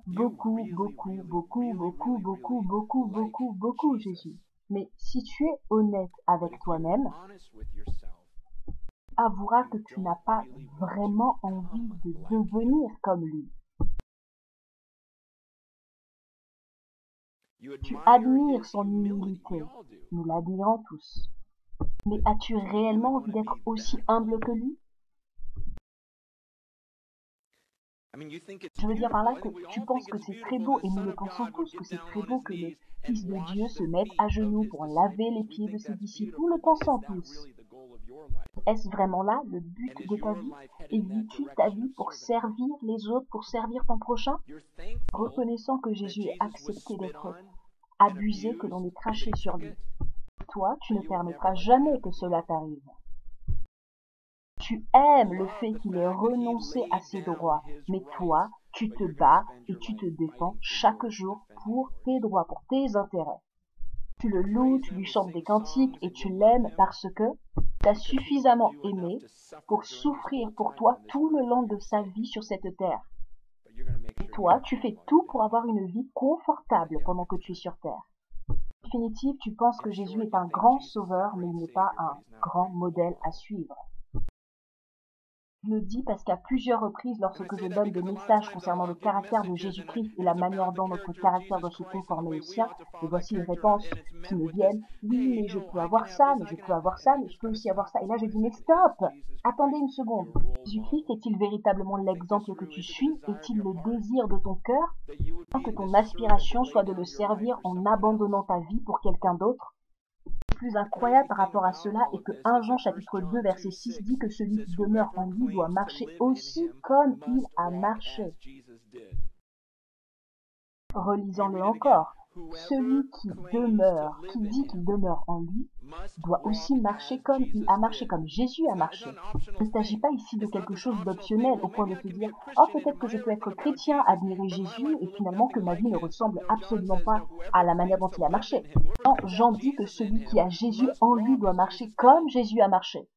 Beaucoup, beaucoup, beaucoup, beaucoup, beaucoup, beaucoup, beaucoup, beaucoup, Jésus. Mais si tu es honnête avec toi-même, tu avoueras que tu n'as pas vraiment envie de devenir comme lui. Tu admires son humilité, nous l'admirons tous. Mais as-tu réellement envie d'être aussi humble que lui? Je veux dire par là que tu penses que c'est très beau, et nous le pensons tous, que c'est très beau que le Fils de Dieu se mette à genoux pour laver les pieds de ses disciples. Nous le pensons tous. Est-ce vraiment là le but de ta vie? Et vis-tu ta vie pour servir les autres, pour servir ton prochain? Reconnaissant que Jésus ait accepté d'être abusé, que l'on ait craché sur lui. Toi, tu ne permettras jamais que cela t'arrive. Tu aimes le fait qu'il ait renoncé à ses droits, mais toi, tu te bats et tu te défends chaque jour pour tes droits, pour tes intérêts. Tu le loues, tu lui chantes des cantiques et tu l'aimes parce que tu as suffisamment aimé pour souffrir pour toi tout le long de sa vie sur cette terre. Et toi, tu fais tout pour avoir une vie confortable pendant que tu es sur terre. En définitive, tu penses que Jésus est un grand sauveur, mais il n'est pas un grand modèle à suivre. Je le dis parce qu'à plusieurs reprises, lorsque je donne des messages concernant le caractère de Jésus-Christ et la manière dont notre caractère doit se conformer au sien, et voici les réponses qui me viennent. Oui, mais je peux avoir ça, mais je peux avoir ça, mais je peux aussi avoir ça. Et là, je dis, mais stop! Attendez une seconde. Jésus-Christ est-il véritablement l'exemple que tu suis? Est-il le désir de ton cœur? Que ton aspiration soit de le servir en abandonnant ta vie pour quelqu'un d'autre? Plus incroyable par rapport à cela est que 1 Jean chapitre 2 verset 6 dit que celui qui demeure en lui doit marcher aussi comme il a marché. Relisons-le encore. Celui qui dit qu'il demeure en lui, doit aussi marcher comme il a marché, comme Jésus a marché. Il ne s'agit pas ici de quelque chose d'optionnel au point de se dire « Oh, peut-être que je peux être chrétien, admirer Jésus et finalement que ma vie ne ressemble absolument pas à la manière dont il a marché. » Non, Jean dit que celui qui a Jésus en lui doit marcher comme Jésus a marché.